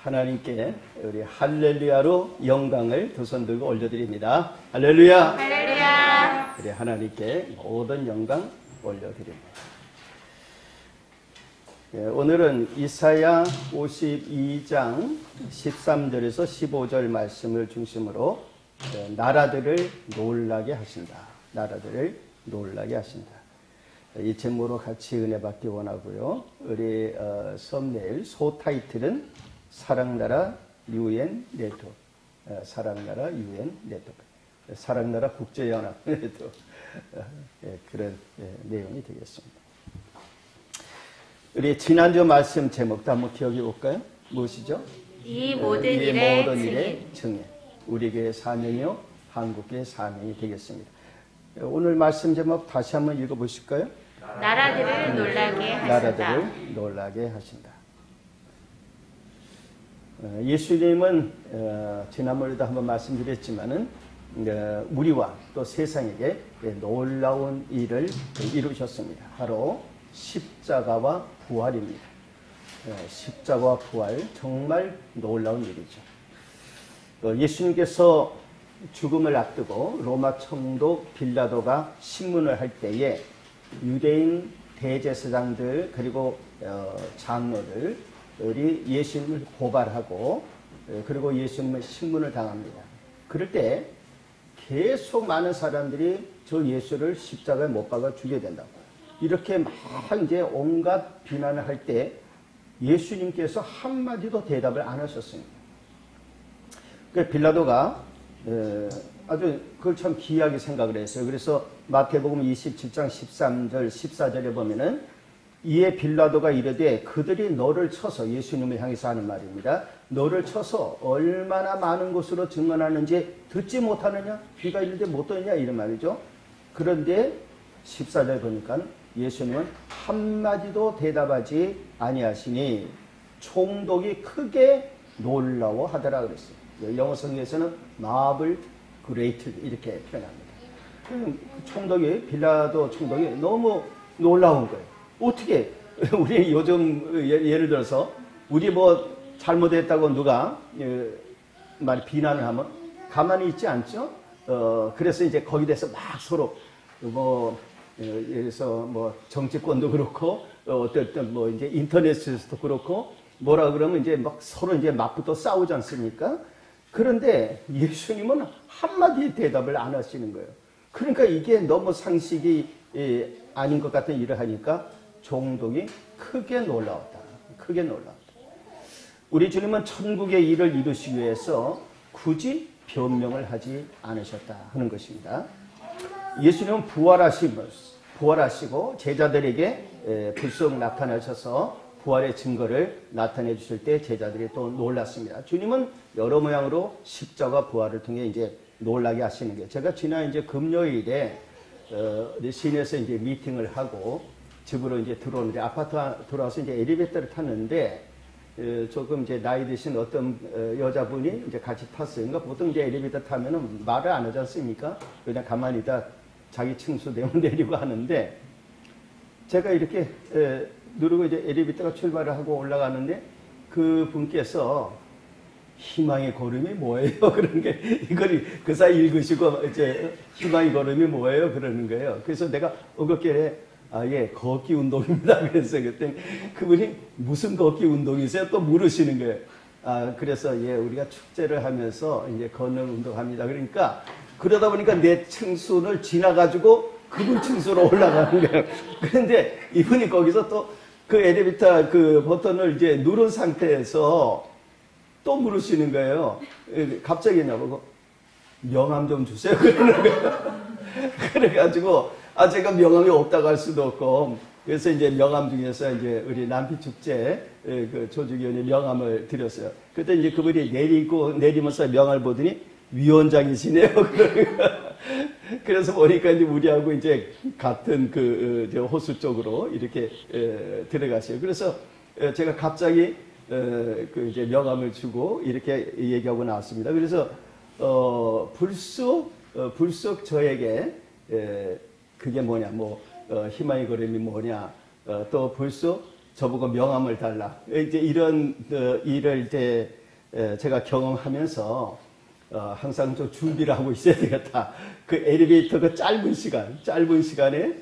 하나님께 우리 할렐루야로 영광을 두 손 들고 올려드립니다. 할렐루야. 할렐루야. 우리 하나님께 모든 영광 올려드립니다. 오늘은 이사야 52장 13절에서 15절 말씀을 중심으로 나라들을 놀라게 하신다. 나라들을 놀라게 하신다. 이 제목으로 같이 은혜 받기 원하고요. 우리 썸네일 소 타이틀은 사랑나라 UN 네트워크, 사랑나라 UN 네트워크, 사랑나라 국제연합 네트워크, 그런 내용이 되겠습니다. 우리 지난주 말씀 제목도 한번 기억해 볼까요? 무엇이죠? 이 모든 일의 증인. 우리 교회 사명이요, 한국 교회 사명이 되겠습니다. 오늘 말씀 제목 다시 한번 읽어보실까요? 나라들을 놀라게 하신다. 나라들을 놀라게 하신다. 예수님은 지난번에도 한번 말씀드렸지만은 우리와 또 세상에게 놀라운 일을 이루셨습니다. 바로 십자가와 부활입니다. 십자가와 부활, 정말 놀라운 일이죠. 예수님께서 죽음을 앞두고 로마 총독 빌라도가 신문을 할 때에 유대인 대제사장들 그리고 장로들이 예수님을 고발하고 그리고 예수님의 신문을 당합니다. 그럴 때 계속 많은 사람들이 저 예수를 십자가에 못 박아 죽여야 된다고 이렇게 막 이제 온갖 비난을 할 때 예수님께서 한마디도 대답을 안 하셨습니다. 그 빌라도가 아주 그걸 참 기이하게 생각을 했어요. 그래서 마태복음 27장 13절 14절에 보면은 이에 빌라도가 이르되 그들이 너를 쳐서, 예수님을 향해서 하는 말입니다. 너를 쳐서 얼마나 많은 곳으로 증언하는지 듣지 못하느냐? 귀가 있는데 못 듣느냐? 이런 말이죠. 그런데 14절 보니까 예수님은 한마디도 대답하지 아니하시니 총독이 크게 놀라워하더라 그랬어요. 영어 성경에서는 marvel great 이렇게 표현합니다. 총독이, 빌라도 총독이 너무 놀라운 거예요. 어떻게 우리 요즘 예를 들어서 우리 뭐 잘못했다고 누가 비난을 하면 가만히 있지 않죠? 그래서 이제 거기에 대해서 막 서로 뭐 예를 들어서 뭐 정치권도 그렇고 어쨌든 뭐 이제 인터넷에서도 그렇고 뭐라 그러면 이제 막 서로 이제 맞붙어 싸우지 않습니까? 그런데 예수님은 한마디 대답을 안 하시는 거예요. 그러니까 이게 너무 상식이 아닌 것 같은 일을 하니까 총독이 크게 놀라웠다. 크게 놀라웠다. 우리 주님은 천국의 일을 이루시기 위해서 굳이 변명을 하지 않으셨다 하는 것입니다. 예수님은 부활하시고 제자들에게 불쑥 나타나셔서 부활의 증거를 나타내 주실 때 제자들이 또 놀랐습니다. 주님은 여러 모양으로 십자가 부활을 통해 이제 놀라게 하시는 게, 제가 지난 이제 금요일에 시내에서 이제 미팅을 하고 집으로 이제 들어오는데, 아파트 들어와서 이제 엘리베이터를 탔는데 조금 이제 나이 드신 어떤 여자분이 이제 같이 탔어요. 그러니까 보통 이제 엘리베이터 타면은 말을 안 하지 않습니까? 그냥 가만히 있다 자기 층수 내리고 하는데, 제가 이렇게 누르고 이제 엘리베이터가 출발을 하고 올라가는데 그 분께서 희망의 걸음이 뭐예요? 그런 게, 이걸 그 사이 읽으시고 이제 희망의 걸음이 뭐예요? 그러는 거예요. 그래서 내가 어긋게 예, 걷기 운동입니다. 그래서 그때 그분이 무슨 걷기 운동이세요? 또 물으시는 거예요. 그래서 예, 우리가 축제를 하면서 이제 걷는 운동합니다. 그러니까 그러다 보니까 내 층수를 지나가지고 그분 층수로 올라가는 거예요. 그런데 이분이 거기서 또 그 엘리베이터 그 버튼을 이제 누른 상태에서 또 물으시는 거예요. 갑자기 나보고 명함 좀 주세요. 그러는 거예요. 그래가지고 제가 명함이 없다고 할 수도 없고, 그래서 이제 명함 중에서 이제 우리 남피 축제 그 조직위원회 명함을 드렸어요. 그때 이제 그분이 내리면서 명함을 보더니 위원장이시네요. 그래서 보니까 이제 우리하고 이제 같은 그 호수 쪽으로 이렇게 들어가세요. 그래서 제가 갑자기 그 이제 명함을 주고 이렇게 얘기하고 나왔습니다. 그래서 불쑥 저에게 그게 뭐냐, 뭐 희망의 걸음이 뭐냐, 또 불쑥 저보고 명함을 달라. 이제 이런 일을 이제 제가 경험하면서 항상 좀 준비를 하고 있어야 되겠다. 그 엘리베이터 그 짧은 시간에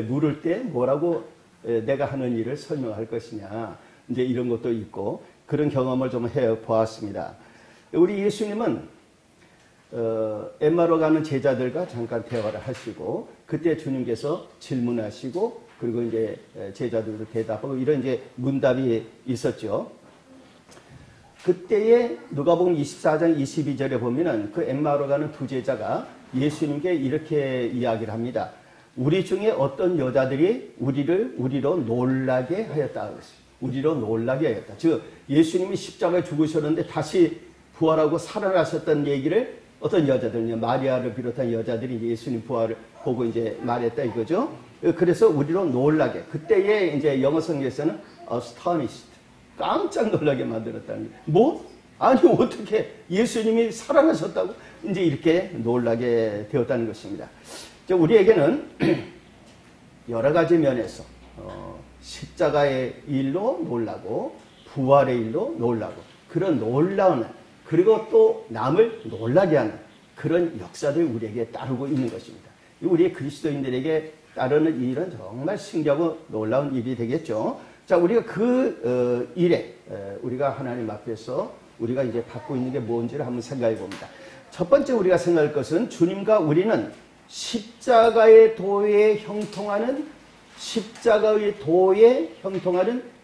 물을 때 뭐라고 내가 하는 일을 설명할 것이냐. 이제 이런 것도 있고 그런 경험을 좀 해 보았습니다. 우리 예수님은 엠마로 가는 제자들과 잠깐 대화를 하시고 그때 주님께서 질문하시고 그리고 이제 제자들도 대답하고 이런 이제 문답이 있었죠. 그때에 누가복음 24장 22절에 보면은 그 엠마로 가는 두 제자가 예수님께 이렇게 이야기를 합니다. 우리 중에 어떤 여자들이 우리로 놀라게 하였다. 우리로 놀라게 하였다. 즉 예수님이 십자가에 죽으셨는데 다시 부활하고 살아나셨다는 얘기를 어떤 여자들은요, 마리아를 비롯한 여자들이 예수님 부활을 보고 이제 말했다 이거죠. 그래서 우리로 놀라게. 그때의 이제 영어 성경에서는 astonished. 깜짝 놀라게 만들었다는 거예요. 뭐? 아니, 어떻게 예수님이 살아나셨다고? 이제 이렇게 놀라게 되었다는 것입니다. 우리에게는 여러 가지 면에서, 십자가의 일로 놀라고, 부활의 일로 놀라고, 그런 놀라운, 그리고 또 남을 놀라게 하는 그런 역사들이 우리에게 따르고 있는 것입니다. 우리 그리스도인들에게 따르는 이 일은 정말 신기하고 놀라운 일이 되겠죠. 자, 우리가 그 일에 우리가 하나님 앞에서 우리가 이제 받고 있는 게 뭔지를 한번 생각해 봅니다. 첫 번째 우리가 생각할 것은 주님과 우리는 십자가의 도에 형통하는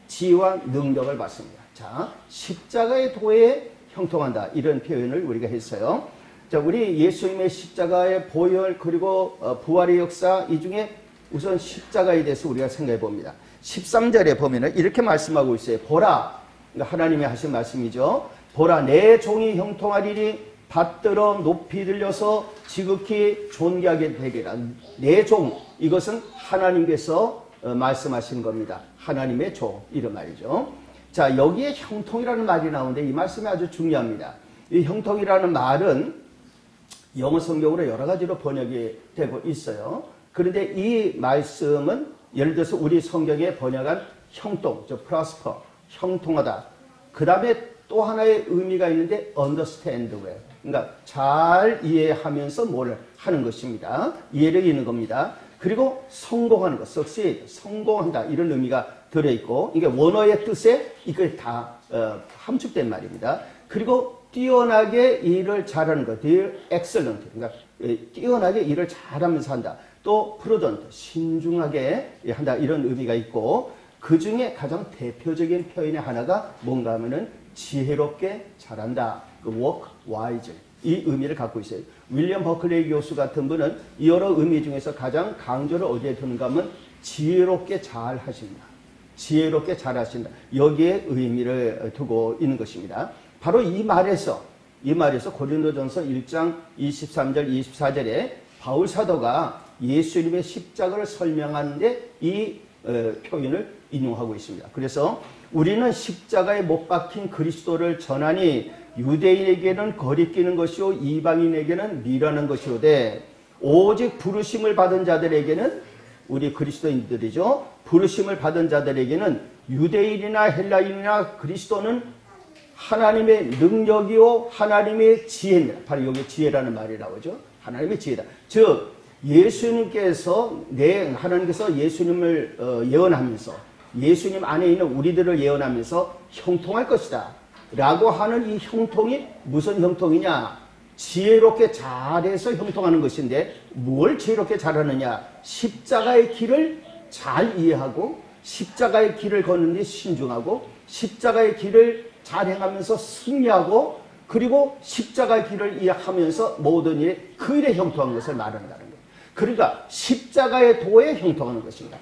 지혜와 능력을 받습니다. 자, 십자가의 도에 형통한다. 이런 표현을 우리가 했어요. 자, 우리 예수님의 십자가의 보혈 그리고 부활의 역사 이 중에 우선 십자가에 대해서 우리가 생각해 봅니다. 13절에 보면은 이렇게 말씀하고 있어요. 보라. 그러니까 하나님이 하신 말씀이죠. 보라, 내 종이 형통하리니 받들어 높이 들려서 지극히 존귀하게 되리라. 내 종, 이것은 하나님께서 말씀하신 겁니다. 하나님의 종, 이런 말이죠. 자, 여기에 형통이라는 말이 나오는데 이 말씀이 아주 중요합니다. 이 형통이라는 말은 영어 성경으로 여러 가지로 번역이 되고 있어요. 그런데 이 말씀은 예를 들어서 우리 성경에 번역한 형통, prosper, 형통하다. 그 다음에 또 하나의 의미가 있는데 understand well. 그러니까 잘 이해하면서 뭘 하는 것입니다. 이해를 이는 겁니다. 그리고 성공하는 것, succeed, 성공한다. 이런 의미가 들어있고 이게 원어의 뜻에 이걸 다 함축된 말입니다. 그리고 뛰어나게 일을 잘하는 것, excellent. 그러니까 뛰어나게 일을 잘하면서 한다. 또 prudent, 신중하게 한다. 이런 의미가 있고 그 중에 가장 대표적인 표현의 하나가 뭔가 하면은 지혜롭게 잘한다. work wisely. 이 의미를 갖고 있어요. 윌리엄 버클레이 교수 같은 분은 여러 의미 중에서 가장 강조를 어디에 두는가 하면 지혜롭게 잘 하신다. 지혜롭게 잘 하신다. 여기에 의미를 두고 있는 것입니다. 바로 이 말에서 고린도전서 1장 23절 24절에 바울 사도가 예수님의 십자가를 설명하는데 이 표현을 인용하고 있습니다. 그래서 우리는 십자가에 못 박힌 그리스도를 전하니 유대인에게는 거리끼는 것이요 이방인에게는 미련한 것이오되 오직 부르심을 받은 자들에게는 우리 그리스도인들이죠. 부르심을 받은 자들에게는 유대인이나 헬라인이나 그리스도는 하나님의 능력이요 하나님의 지혜입니다. 바로 여기 지혜라는 말이 나오죠. 하나님의 지혜다. 즉 하나님께서 예수님을 예언하면서 예수님 안에 있는 우리들을 예언하면서 형통할 것이다 라고 하는 이 형통이 무슨 형통이냐? 지혜롭게 잘해서 형통하는 것인데 뭘 지혜롭게 잘하느냐? 십자가의 길을 잘 이해하고 십자가의 길을 걷는 데 신중하고 십자가의 길을 잘 행하면서 승리하고 그리고 십자가의 길을 이해하면서 모든 일에 그 일에 형통한 것을 말한다는 거예요. 그러니까 십자가의 도에 형통하는 것입니다.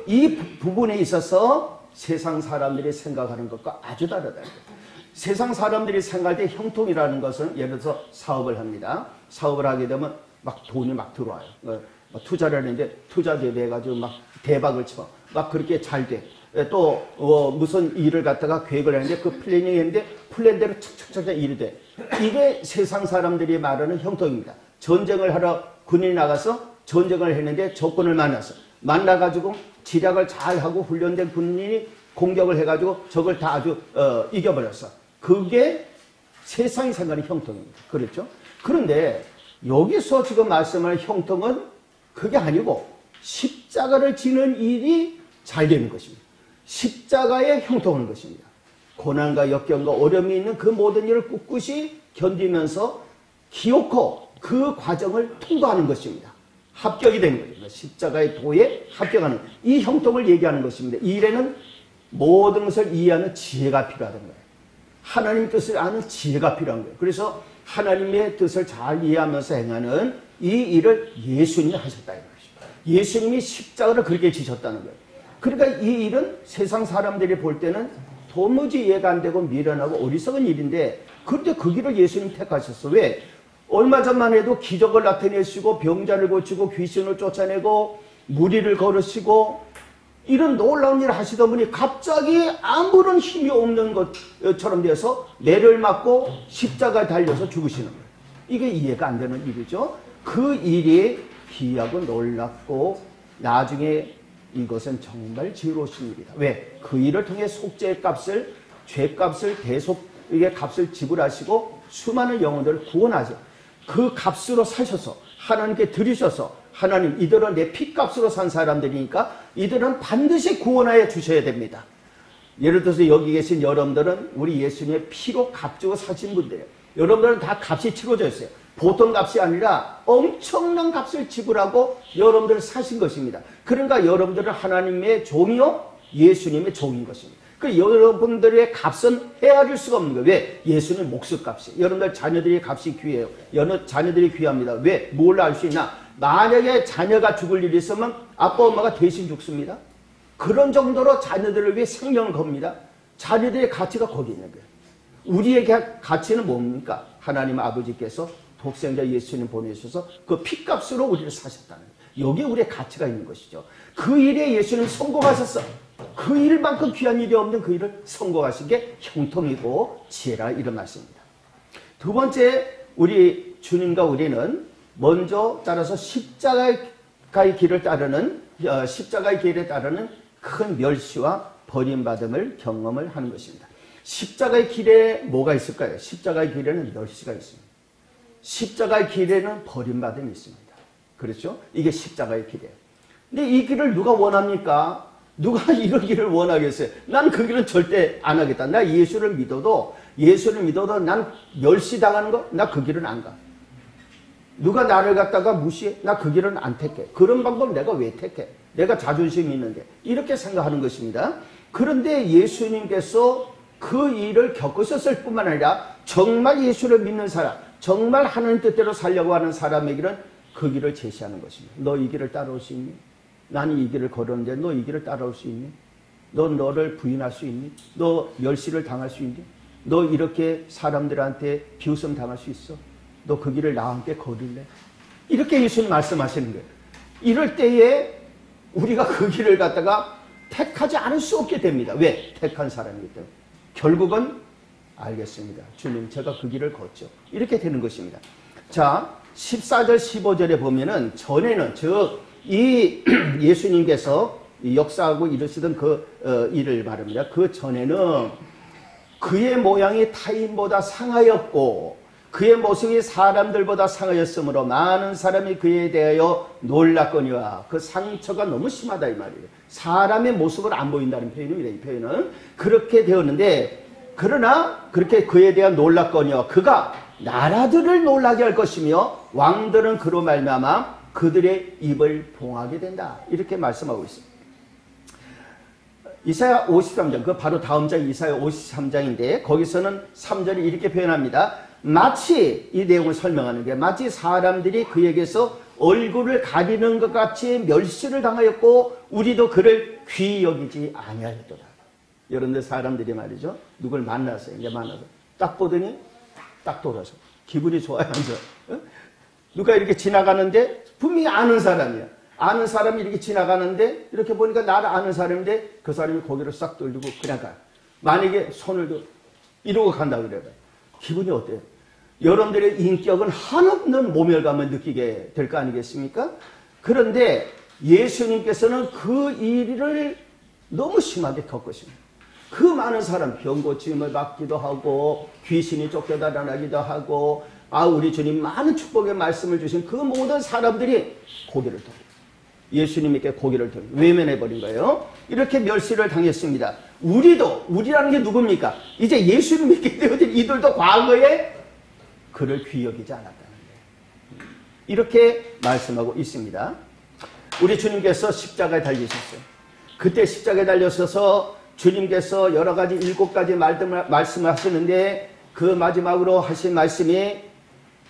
이 부분에 있어서 세상 사람들이 생각하는 것과 아주 다르다는 거예요. 세상 사람들이 생각할 때 형통이라는 것은 예를 들어서 사업을 합니다. 사업을 하게 되면 막 돈이 막 들어와요. 투자를 하는데 투자 대비해가지고 막 대박을 쳐. 막 그렇게 잘 돼. 또 무슨 일을 갖다가 계획을 하는데 그 플래닝 했는데 플랜대로 착착착 일이 돼. 이게 세상 사람들이 말하는 형통입니다. 전쟁을 하러 군인이 나가서 전쟁을 했는데 적군을 만나가지고 지략을 잘하고 훈련된 군인이 공격을 해가지고 적을 다 아주 이겨버렸어. 그게 세상이 생각하는 형통입니다. 그렇죠? 그런데 여기서 지금 말씀하는 형통은 그게 아니고 십자가를 지는 일이 잘 되는 것입니다. 십자가의 형통하는 것입니다. 고난과 역경과 어려움이 있는 그 모든 일을 꿋꿋이 견디면서 기어코 그 과정을 통과하는 것입니다. 합격이 되는 것입니다. 십자가의 도에 합격하는 이 형통을 얘기하는 것입니다. 이 일에는 모든 것을 이해하는 지혜가 필요하다는 거예요. 하나님 뜻을 아는 지혜가 필요한 거예요. 그래서 하나님의 뜻을 잘 이해하면서 행하는 이 일을 예수님이 하셨다는 것입니다. 예수님이 십자가를 그렇게 지셨다는 거예요. 그러니까 이 일은 세상 사람들이 볼 때는 도무지 이해가 안 되고 미련하고 어리석은 일인데 그런데 그 길을 예수님이 택하셨어. 왜? 얼마 전만 해도 기적을 나타내시고 병자를 고치고 귀신을 쫓아내고 무리를 걸으시고 이런 놀라운 일을 하시던 분이 갑자기 아무런 힘이 없는 것처럼 돼서 매를 맞고 십자가에 달려서 죽으시는 거예요. 이게 이해가 안 되는 일이죠. 그 일이 기이하고 놀랍고 나중에 이것은 정말 지혜로우신 일이다. 왜? 그 일을 통해 속죄의 값을, 죄값을, 대속의 값을 지불하시고 수많은 영혼들을 구원하죠. 그 값으로 사셔서 하나님께 드리셔서 하나님 이들은 내 피값으로 산 사람들이니까 이들은 반드시 구원하여 주셔야 됩니다. 예를 들어서 여기 계신 여러분들은 우리 예수님의 피로 값주고 사신 분들이에요. 여러분들은 다 값이 치러져 있어요. 보통 값이 아니라 엄청난 값을 지불하고 여러분들을 사신 것입니다. 그러니까 여러분들은 하나님의 종이요 예수님의 종인 것입니다. 그 여러분들의 값은 헤아릴 수가 없는 거예요. 왜? 예수님 목숨값이. 여러분들 자녀들의 값이 귀해요. 자녀들이 귀합니다. 왜? 뭘 알 수 있나? 만약에 자녀가 죽을 일이 있으면 아빠 엄마가 대신 죽습니다. 그런 정도로 자녀들을 위해 생명을 겁니다. 자녀들의 가치가 거기 있는 거예요. 우리의 가치는 뭡니까? 하나님 아버지께서 독생자 예수님 보내셔서 그 피값으로 우리를 사셨다는 거예요. 여기에 우리의 가치가 있는 것이죠. 그 일에 예수님 성공하셨어. 그 일만큼 귀한 일이 없는 그 일을 성공하신 게 형통이고 지혜라 이런 말씀입니다. 두 번째 우리 주님과 우리는 먼저 따라서 십자가의 길을 따르는 십자가의 길에 따르는 큰 멸시와 버림받음을 경험을 하는 것입니다. 십자가의 길에 뭐가 있을까요? 십자가의 길에는 멸시가 있습니다. 십자가의 길에는 버림받음이 있습니다. 그렇죠? 이게 십자가의 길이에요. 근데 이 길을 누가 원합니까? 누가 이런 길을 원하겠어요? 난 그 길은 절대 안 하겠다. 나 예수를 믿어도 난 멸시당하는 거? 나 그 길은 안 가. 누가 나를 갖다가 무시해? 나 그 길은 안 택해. 그런 방법 내가 왜 택해? 내가 자존심이 있는데. 이렇게 생각하는 것입니다. 그런데 예수님께서 그 일을 겪으셨을 뿐만 아니라 정말 예수를 믿는 사람, 정말 하나님 뜻대로 살려고 하는 사람에게는 그 길을 제시하는 것입니다. 너 이 길을 따라올 수 있니? 나는 이 길을 걸었는데 너 이 길을 따라올 수 있니? 너 너를 부인할 수 있니? 너 멸시를 당할 수 있니? 너 이렇게 사람들한테 비웃음 당할 수 있어? 너 그 길을 나와 함께 걸을래? 이렇게 예수님 말씀하시는 거예요. 이럴 때에 우리가 그 길을 갖다가 택하지 않을 수 없게 됩니다. 왜? 택한 사람이기 때문에. 결국은 알겠습니다. 주님 제가 그 길을 걷죠. 이렇게 되는 것입니다. 자 14절 15절에 보면은 전에는 즉 이 예수님께서 역사하고 이루시던 그 일을 말합니다. 그 전에는 그의 모양이 타인보다 상하였고 그의 모습이 사람들보다 상하였으므로 많은 사람이 그에 대하여 놀랐거니와 그 상처가 너무 심하다 이 말이에요. 사람의 모습을 안 보인다는 표현입니다. 이 표현은 그렇게 되었는데 그러나 그렇게 그에 대한 놀랐거니와 그가 나라들을 놀라게 할 것이며 왕들은 그로 말미암아 그들의 입을 봉하게 된다. 이렇게 말씀하고 있습니다. 이사야 53장, 그 바로 다음 장 이사야 53장인데 거기서는 3절이 이렇게 표현합니다. 마치 이 내용을 설명하는 게 마치 사람들이 그에게서 얼굴을 가리는 것 같이 멸시를 당하였고 우리도 그를 귀히 여기지 아니하였도다. 여러분들 사람들이 말이죠. 누굴 만났어요. 이제 만나서 딱 보더니 딱 돌아서 기분이 좋아요. 안 좋아요? 누가 이렇게 지나가는데 분명히 아는 사람이야. 아는 사람이 이렇게 지나가는데 이렇게 보니까 나를 아는 사람인데 그 사람이 고개를 싹 돌리고 그냥 가요. 만약에 손을 이러고 간다 그래요. 기분이 어때요? 여러분들의 인격은 한없는 모멸감을 느끼게 될 거 아니겠습니까? 그런데 예수님께서는 그 일을 너무 심하게 겪으십니다. 그 많은 사람 병 고침을 받기도 하고 귀신이 쫓겨나기도 하고 우리 주님 많은 축복의 말씀을 주신 그 모든 사람들이 고개를 돌려 예수님께 고개를 돌려 외면해버린 거예요. 이렇게 멸시를 당했습니다. 우리라는 게 누굽니까? 이제 예수님 믿게 되어진 이들도 과거에 그를 귀 여기지 않았다는 거예요. 이렇게 말씀하고 있습니다. 우리 주님께서 십자가에 달리셨어요. 그때 십자가에 달려서서 주님께서 여러 가지 7가지 말씀을 하시는데 그 마지막으로 하신 말씀이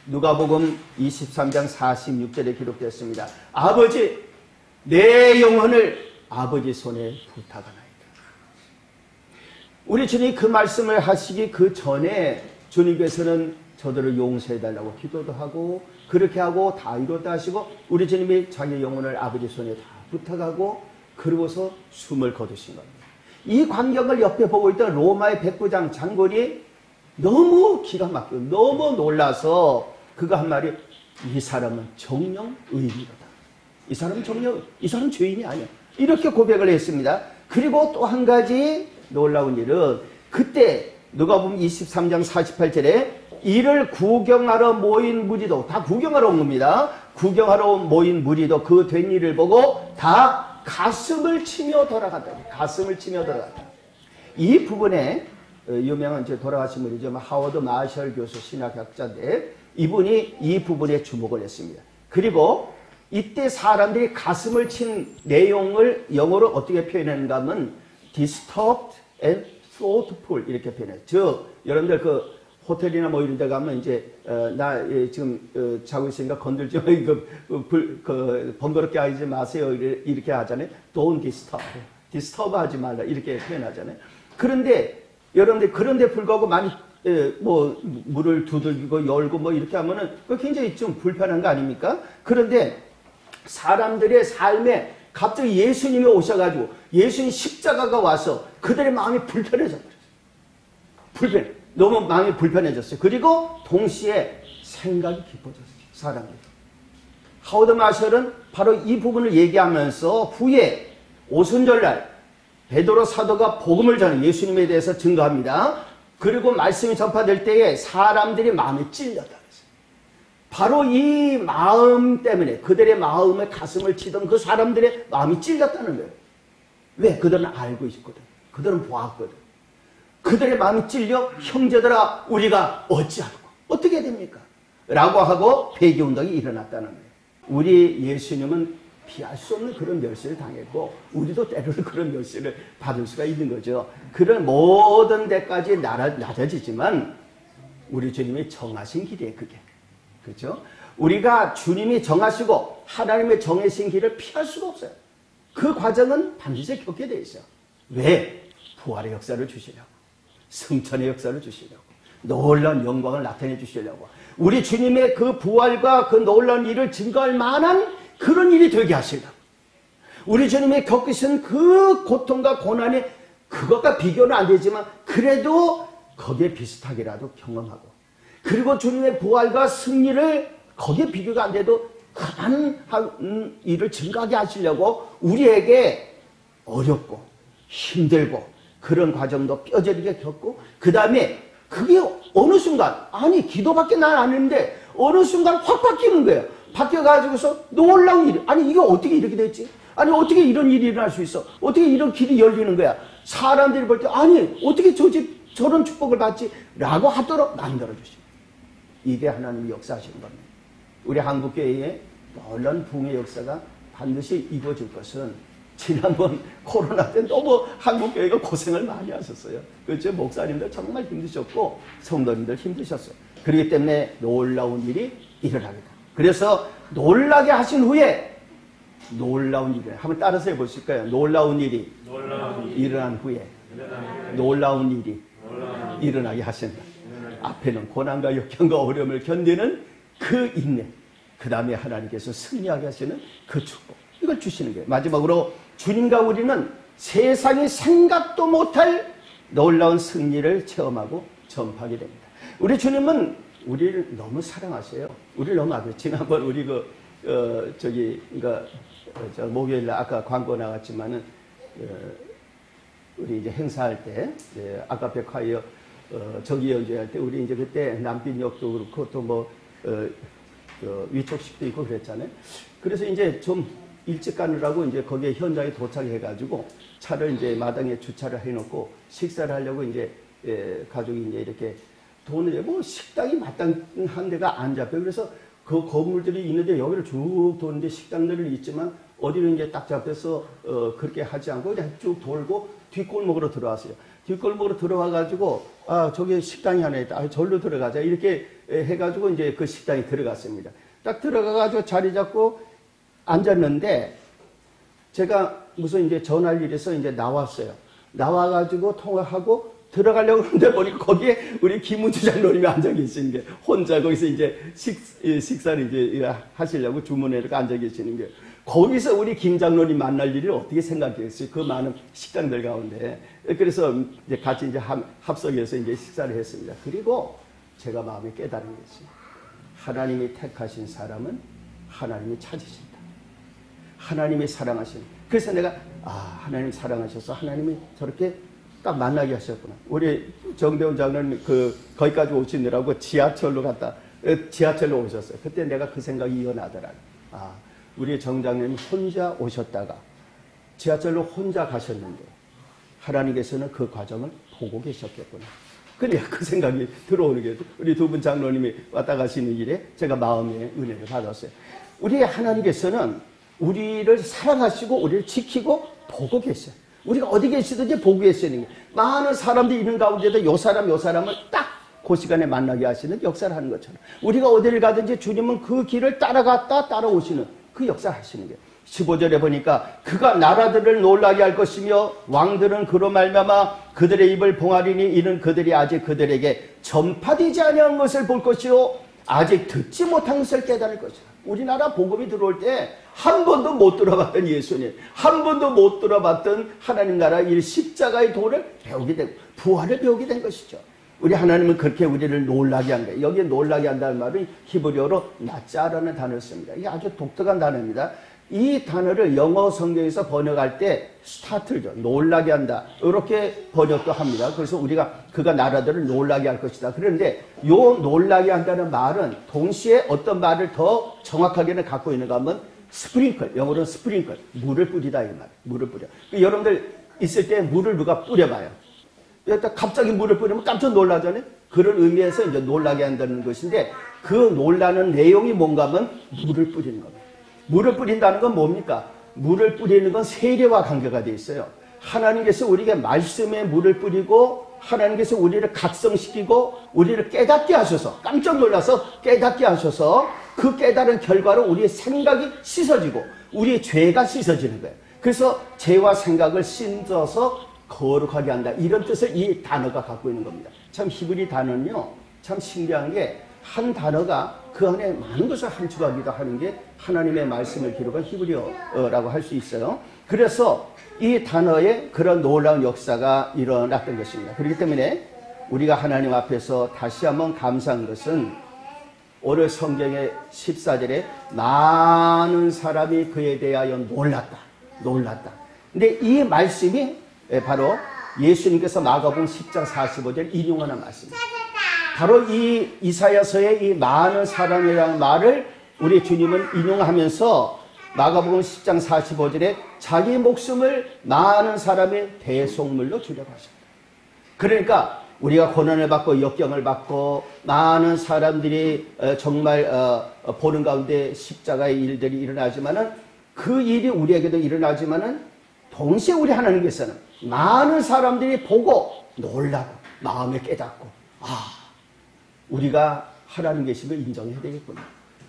누가복음 23장 46절에 기록되었습니다. 아버지, 내 영혼을 아버지 손에 부탁하나이다. 우리 주님이 그 말씀을 하시기 그 전에 주님께서는 저들을 용서해달라고 기도도 하고 그렇게 하고 다 이뤘다 하시고 우리 주님이 자기 영혼을 아버지 손에 다 부탁하고 그러고서 숨을 거두신 겁니다. 이 광경을 옆에 보고 있던 로마의 백부장 장군이 너무 기가 막히고 너무 놀라서 그가 한 말이 이 사람은 정령 의인이로다. 이 사람은 이 사람 죄인이 아니야. 이렇게 고백을 했습니다. 그리고 또 한 가지 놀라운 일은 그때 누가복음 23장 48절에 이를 구경하러 모인 무리도 다 구경하러 온 겁니다. 구경하러 모인 무리도 그 된 일을 보고 다 가슴을 치며 돌아갔다. 가슴을 치며 돌아갔다. 이 부분에 유명한 돌아가신 분이죠. 하워드 마셜 교수 신학학자인데 이분이 이 부분에 주목을 했습니다. 그리고 이때 사람들이 가슴을 친 내용을 영어로 어떻게 표현하는가 하면 disturbed and thoughtful 이렇게 표현해요. 즉 여러분들 그 호텔이나 뭐 이런 데 가면 이제 나 지금 자고 있으니까 건들지 번거롭게 하지 마세요 이렇게 하잖아요. Don't disturb 하지 말라 이렇게 표현하잖아요. 그런데 여러분들 그런데 불구하고 많이 뭐 물을 두들기고 열고 뭐 이렇게 하면은 굉장히 좀 불편한 거 아닙니까? 그런데 사람들의 삶에 갑자기 예수님이 오셔가지고 예수님 십자가가 와서 그들의 마음이 불편해져 버렸어요. 너무 마음이 불편해졌어요. 그리고 동시에 생각이 깊어졌어요. 사람들이. 하워드 마셜은 바로 이 부분을 얘기하면서 후에 오순절날 베드로 사도가 복음을 전해 예수님에 대해서 증거합니다. 그리고 말씀이 전파될 때에 사람들이 마음이 찔렸다 그랬어요. 바로 이 마음 때문에 그들의 마음에 가슴을 치던 그 사람들의 마음이 찔렸다는 거예요. 왜? 그들은 알고 있거든. 그들은 보았거든. 그들의 마음이 찔려 형제들아 우리가 어찌하고 어떻게 해야 됩니까? 라고 하고 회개운동이 일어났다는 거예요. 우리 예수님은 피할 수 없는 그런 멸시를 당했고 우리도 때로는 그런 멸시를 받을 수가 있는 거죠. 그런 모든 데까지 낮아지지만 우리 주님이 정하신 길이에요. 그게. 그렇죠? 우리가 주님이 정하시고 하나님의 정하신 길을 피할 수가 없어요. 그 과정은 반드시 겪게 돼 있어요. 왜? 부활의 역사를 주시려고. 승천의 역사를 주시려고. 놀라운 영광을 나타내 주시려고. 우리 주님의 그 부활과 그 놀라운 일을 증거할 만한 그런 일이 되게 하시려고. 우리 주님이 겪으신 그 고통과 고난이 그것과 비교는 안 되지만 그래도 거기에 비슷하게라도 경험하고 그리고 주님의 부활과 승리를 거기에 비교가 안 돼도 많은 일을 증거하게 하시려고 우리에게 어렵고 힘들고 그런 과정도 뼈저리게 겪고 그 다음에 그게 어느 순간 아니 기도밖에 난 안 했는데 어느 순간 확 바뀌는 거예요. 바뀌어가지고서 놀라운 일. 아니 이거 어떻게 이렇게 됐지? 아니 어떻게 이런 일이 일어날 수 있어? 어떻게 이런 길이 열리는 거야? 사람들이 볼 때 아니 어떻게 저 집 저런 축복을 받지? 라고 하도록 만들어주십니다. 이게 하나님이 역사하시는 겁니다. 우리 한국교회에 놀라운 부흥의 역사가 반드시 이루어질 것은 지난번 코로나 때 너무 한국교회가 고생을 많이 하셨어요. 그렇죠? 목사님들 정말 힘드셨고 성도님들 힘드셨어요. 그렇기 때문에 놀라운 일이 일어나겠다. 그래서 놀라게 하신 후에 놀라운 일을 한번 따라서 해보실까요? 놀라운 일이 일어난 후에 놀라운 일이 일어나게 하신다. 앞에는 고난과 역경과 어려움을 견디는 그 인내, 그 다음에 하나님께서 승리하게 하시는 그 축복, 이걸 주시는 거예요. 마지막으로 주님과 우리는 세상이 생각도 못할 놀라운 승리를 체험하고 전파하게 됩니다. 우리 주님은 우리를 너무 사랑하세요. 우리를 너무 아껴요. 지난번 우리 목요일날 아까 광고 나왔지만은 우리 이제 행사할 때, 아카페 콰이어, 정기 연주할 때, 우리 이제 그때 남빈역도 그렇고, 또 뭐, 위촉식도 있고 그랬잖아요. 그래서 이제 좀 일찍 가느라고 이제 거기에 현장에 도착해가지고 차를 이제 마당에 주차를 해놓고 식사를 하려고 이제 가족이 이제 이렇게 도는데 뭐 식당이 마땅한 데가 안 잡혀요. 그래서 그 건물들이 있는데 여기를 쭉 도는데 식당들은 있지만 어디는 이제 딱 잡혀서 그렇게 하지 않고 그냥 쭉 돌고 뒷골목으로 들어왔어요. 뒷골목으로 들어와가지고 아 저기 식당이 하나 있다. 아, 절로 들어가자. 이렇게 해가지고 이제 그 식당에 들어갔습니다. 딱 들어가가지고 자리 잡고 앉았는데 제가 무슨 이제 전화를 일해서 이제 나왔어요. 나와가지고 통화하고 들어가려고 하는데 보니까 거기에 우리 김은주 장로님이 앉아 계시는 게 혼자 거기서 이제 식사를 이제 하시려고 주문해서 앉아 계시는 게 거기서 우리 김 장로님 만날 일을 어떻게 생각했어요? 그 많은 식당들 가운데. 그래서 이제 같이 이제 합석해서 이제 식사를 했습니다. 그리고 제가 마음에 깨달은 게 있어요. 하나님이 택하신 사람은 하나님이 찾으신다. 하나님이 사랑하신. 그래서 내가 하나님 사랑하셔서 하나님이 저렇게 딱 만나게 하셨구나. 우리 정대훈 장로님 거기까지 오시느라고 지하철로 오셨어요. 그때 내가 그 생각이 이어나더라. 우리 정 장로님 혼자 오셨다가 지하철로 혼자 가셨는데 하나님께서는 그 과정을 보고 계셨겠구나. 근데 그 생각이 들어오는 게 우리 두 분 장로님이 왔다 가시는 길에 제가 마음의 은혜를 받았어요. 우리 하나님께서는 우리를 사랑하시고 우리를 지키고 보고 계셔요. 우리가 어디 계시든지 보고 계시는 게 많은 사람들이 있는 가운데도 요 사람을 딱 그 시간에 만나게 하시는 역사를 하는 것처럼 우리가 어디를 가든지 주님은 그 길을 따라갔다 따라오시는 그 역사를 하시는 게 15절에 보니까 그가 나라들을 놀라게 할 것이며 왕들은 그로 말미암아 그들의 입을 봉하리니 이는 그들이 아직 그들에게 전파되지 아니한 것을 볼 것이요 아직 듣지 못한 것을 깨달을 것이다. 우리나라 복음이 들어올 때 한 번도 못 들어봤던 예수님, 한 번도 못 들어봤던 하나님 나라 이 십자가의 도를 배우게 되고 부활을 배우게 된 것이죠. 우리 하나님은 그렇게 우리를 놀라게 한 거예요. 여기에 놀라게 한다는 말은 히브리어로 나짜라는 단어를 씁니다. 이게 아주 독특한 단어입니다. 이 단어를 영어 성경에서 번역할 때 스타트죠. 놀라게 한다. 이렇게 번역도 합니다. 그래서 우리가 그가 나라들을 놀라게 할 것이다. 그런데 요 놀라게 한다는 말은 동시에 어떤 말을 더 정확하게는 갖고 있는가 하면 스프링클, 영어로는 스프링클, 물을 뿌리다 이 말. 물을 뿌려. 여러분들 있을 때 물을 누가 뿌려봐요. 갑자기 물을 뿌리면 깜짝 놀라잖아요. 그런 의미에서 이제 놀라게 한다는 것인데 그 놀라는 내용이 뭔가 하면 물을 뿌리는 겁니다. 물을 뿌린다는 건 뭡니까? 물을 뿌리는 건 세례와 관계가 돼 있어요. 하나님께서 우리에게 말씀에 물을 뿌리고 하나님께서 우리를 각성시키고 우리를 깨닫게 하셔서 깜짝 놀라서 깨닫게 하셔서 그 깨달은 결과로 우리의 생각이 씻어지고 우리의 죄가 씻어지는 거예요. 그래서 죄와 생각을 씻어서 거룩하게 한다. 이런 뜻을 이 단어가 갖고 있는 겁니다. 참 히브리 단어는요. 참 신기한 게 한 단어가 그 안에 많은 것을 함축하기도 하는 게 하나님의 말씀을 기록한 히브리어라고 할 수 있어요. 그래서 이 단어에 그런 놀라운 역사가 일어났던 것입니다. 그렇기 때문에 우리가 하나님 앞에서 다시 한번 감사한 것은 오늘 성경의 14절에 많은 사람이 그에 대하여 놀랐다. 근데 이 말씀이 바로 예수님께서 마가복음 10장 45절 인용하는 말씀입니다. 바로 이 이사야서의 이 많은 사람이라는 말을 우리 주님은 인용하면서 마가복음 10장 45절에 자기 목숨을 많은 사람의 대속물로 주려고 하십니다. 그러니까 우리가 고난을 받고 역경을 받고 많은 사람들이 정말 보는 가운데 십자가의 일들이 일어나지만은 그 일이 우리에게도 일어나지만은 동시에 우리 하나님께서는 많은 사람들이 보고 놀라고 마음에 깨닫고 우리가 하나님 계심을 인정해야 되겠구나.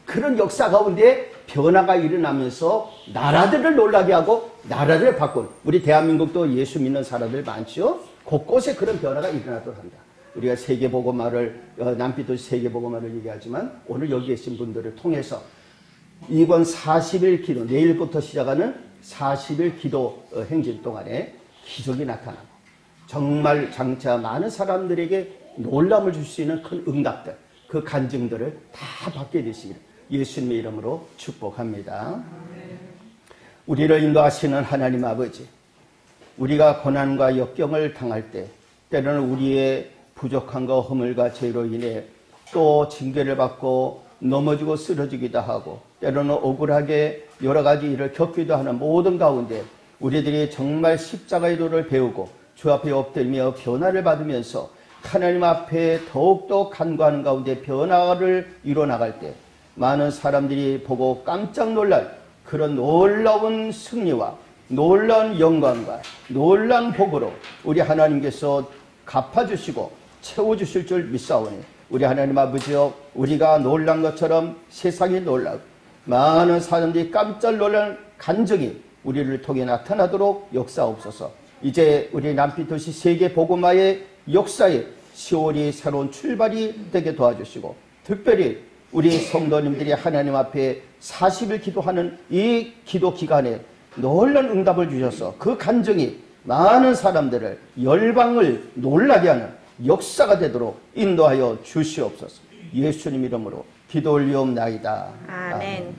그런 역사 가운데 변화가 일어나면서 나라들을 놀라게 하고 나라를 바꾸는 우리 대한민국도 예수 믿는 사람들 많죠. 곳곳에 그런 변화가 일어나도록 합니다. 우리가 세계복음화를 남빛도시 세계복음화를 얘기하지만 오늘 여기 계신 분들을 통해서 이번 40일 기도 내일부터 시작하는 40일 기도 행진 동안에 기적이 나타나고 정말 장차 많은 사람들에게 놀람을 줄 수 있는 큰 응답들 그 간증들을 다 받게 되시기를 예수님의 이름으로 축복합니다. 우리를 인도하시는 하나님 아버지 우리가 고난과 역경을 당할 때 때로는 우리의 부족함과 허물과 죄로 인해 또 징계를 받고 넘어지고 쓰러지기도 하고 때로는 억울하게 여러 가지 일을 겪기도 하는 모든 가운데 우리들이 정말 십자가의 도를 배우고 주 앞에 엎드리며 변화를 받으면서 하나님 앞에 더욱더 간구하는 가운데 변화를 이뤄나갈 때 많은 사람들이 보고 깜짝 놀랄 그런 놀라운 승리와 놀라운 영광과 놀라운 복으로 우리 하나님께서 갚아주시고 채워주실 줄 믿사오니 우리 하나님 아버지여 우리가 놀란 것처럼 세상이 놀라고 많은 사람들이 깜짝 놀란 간증이 우리를 통해 나타나도록 역사옵소서. 이제 우리 남빛도시 세계복음화의 역사에 10월이 새로운 출발이 되게 도와주시고 특별히 우리 성도님들이 하나님 앞에 40일 기도하는 이 기도 기간에 놀라운 응답을 주셔서 그 간증이 많은 사람들을 열방을 놀라게 하는 역사가 되도록 인도하여 주시옵소서. 예수님 이름으로 기도 올리옵나이다. 아멘.